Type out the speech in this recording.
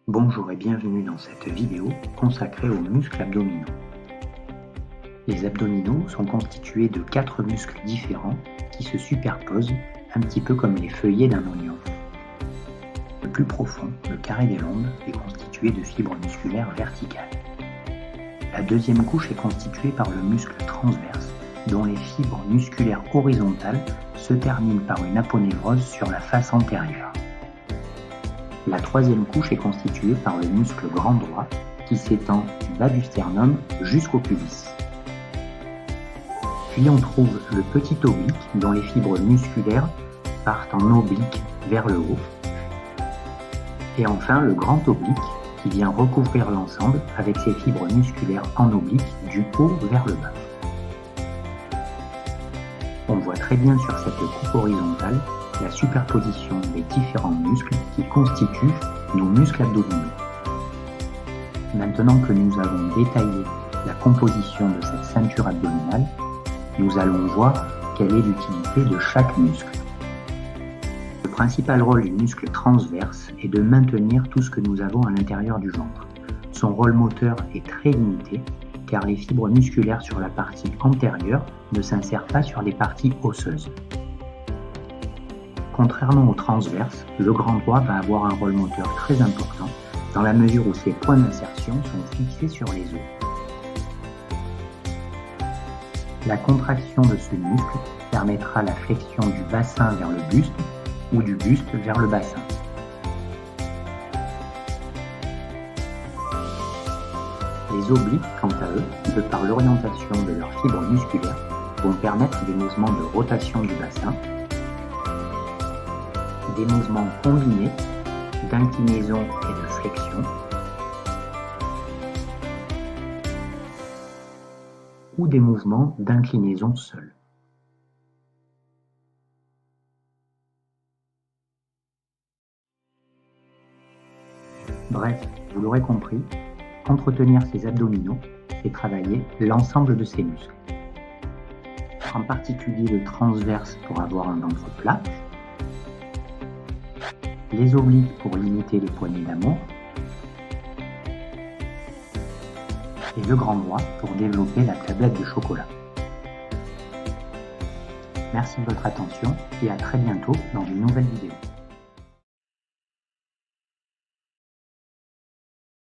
Bonjour et bienvenue dans cette vidéo consacrée aux muscles abdominaux. Les abdominaux sont constitués de 4 muscles différents qui se superposent un petit peu comme les feuillets d'un oignon. Le plus profond, le carré des lombes, est constitué de fibres musculaires verticales. La deuxième couche est constituée par le muscle transverse, dont les fibres musculaires horizontales se terminent par une aponévrose sur la face antérieure. La troisième couche est constituée par le muscle grand droit qui s'étend du bas du sternum jusqu'au pubis. Puis on trouve le petit oblique dont les fibres musculaires partent en oblique vers le haut. Et enfin le grand oblique qui vient recouvrir l'ensemble avec ses fibres musculaires en oblique du haut vers le bas. On voit très bien sur cette coupe horizontale la superposition des différents muscles qui constituent nos muscles abdominaux. Maintenant que nous avons détaillé la composition de cette ceinture abdominale, nous allons voir quelle est l'utilité de chaque muscle. Le principal rôle du muscle transverse est de maintenir tout ce que nous avons à l'intérieur du ventre. Son rôle moteur est très limité car les fibres musculaires sur la partie antérieure ne s'insèrent pas sur les parties osseuses. Contrairement au transverse, le grand droit va avoir un rôle moteur très important dans la mesure où ses points d'insertion sont fixés sur les os. La contraction de ce muscle permettra la flexion du bassin vers le buste ou du buste vers le bassin. Les obliques, quant à eux, de par l'orientation de leurs fibres musculaires, vont permettre des mouvements de rotation du bassin, des mouvements combinés d'inclinaison et de flexion, ou des mouvements d'inclinaison seuls. Bref, vous l'aurez compris, entretenir ses abdominaux, c'est travailler l'ensemble de ses muscles. En particulier le transverse pour avoir un ventre plat, les obliques pour limiter les poignées d'amour, et le grand droit pour développer la tablette de chocolat. Merci de votre attention et à très bientôt dans une nouvelle vidéo.